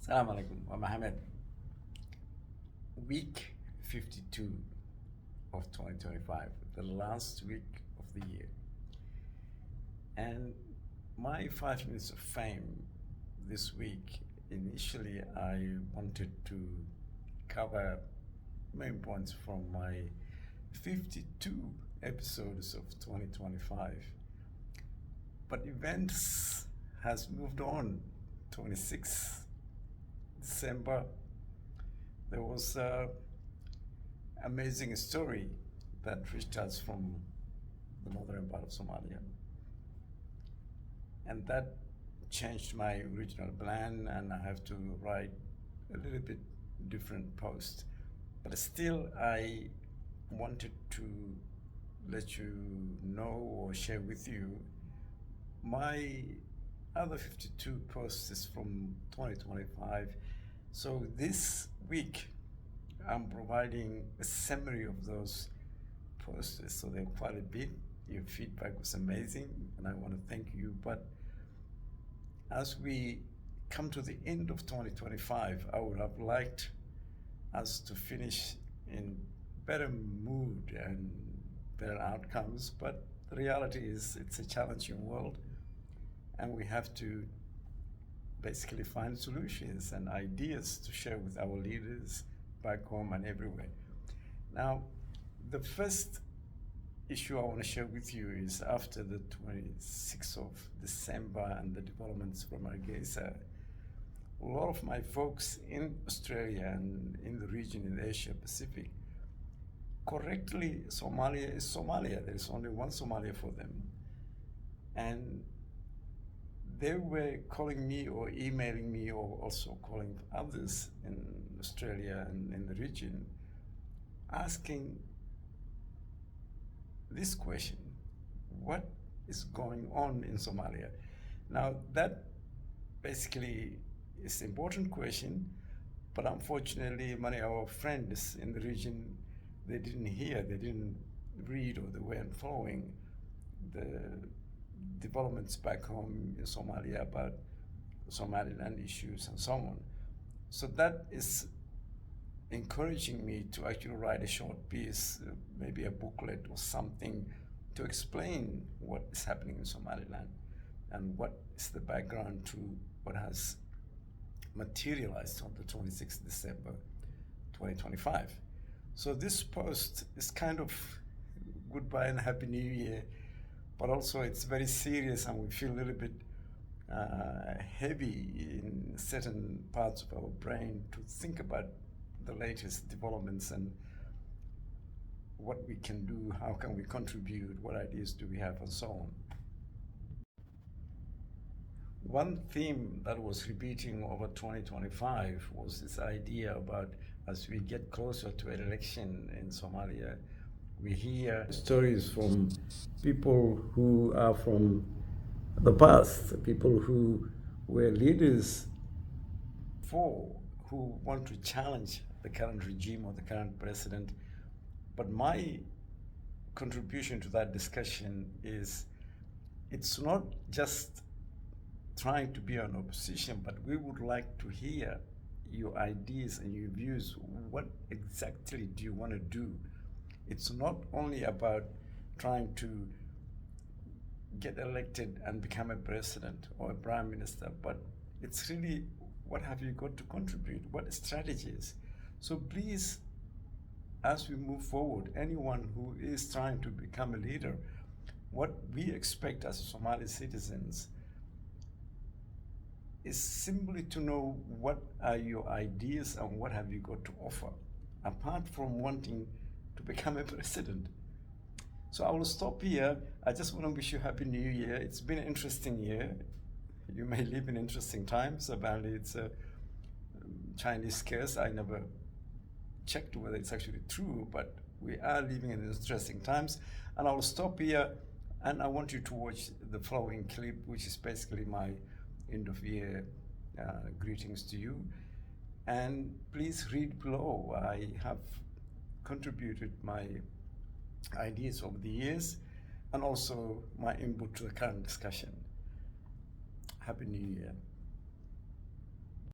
Assalamu alaikum wa Mohammed. Week 52 of 2025, the last week of the year. And my 5 minutes of fame this week, initially I wanted to cover main points from my 52 episodes of 2025. But events has moved on. 26 December, there was an amazing story that reached us from the northern part of Somalia. And that changed my original plan, and I have to write a little bit different post. But still, I wanted to let you know or share with you my other 52 posts is from 2025. So this week, I'm providing a summary of those posts. So they're quite a bit. Your feedback was amazing, and I want to thank you. But as we come to the end of 2025, I would have liked us to finish in better mood and better outcomes. But the reality is it's a challenging world, and we have to basically find solutions and ideas to share with our leaders back home and everywhere. Now, the first issue I want to share with you is after the 26th of December and the developments from Hargeisa, a lot of my folks in Australia and in the region in Asia Pacific, correctly, Somalia is Somalia. There is only one Somalia for them. And they were calling me or emailing me or also calling others in Australia and in the region, asking this question: what is going on in Somalia? Now, that basically is an important question, but unfortunately, many of our friends in the region, they didn't hear, they didn't read, or they weren't following the developments back home in Somalia about Somaliland issues and so on. So that is encouraging me to actually write a short piece, maybe a booklet or something, to explain what is happening in Somaliland and what is the background to what has materialized on the 26th December 2025. So this post is kind of goodbye and happy new year, but also it's very serious, and we feel a little bit heavy in certain parts of our brain to think about the latest developments and what we can do, how can we contribute, what ideas do we have, and so on. One theme that was repeating over 2025 was this idea about, as we get closer to an election in Somalia, we hear stories from people who are from the past, people who were leaders for, who want to challenge the current regime or the current president. But my contribution to that discussion is, it's not just trying to be an opposition, but we would like to hear your ideas and your views. What exactly do you want to do? It's not only about trying to get elected and become a president or a prime minister, but it's really, what have you got to contribute? What strategies? So please, as we move forward, anyone who is trying to become a leader, what we expect as Somali citizens is simply to know what are your ideas and what have you got to offer, apart from wanting to become a president. So I will stop here. I just want to wish you Happy New Year. It's been an interesting year. You may live in interesting times. Apparently it's a Chinese curse. I never checked whether it's actually true, but we are living in interesting times. And I will stop here, and I want you to watch the following clip, which is basically my end of year greetings to you. And please read below. I have contributed my ideas over the years and also my input to the current discussion. Happy New Year.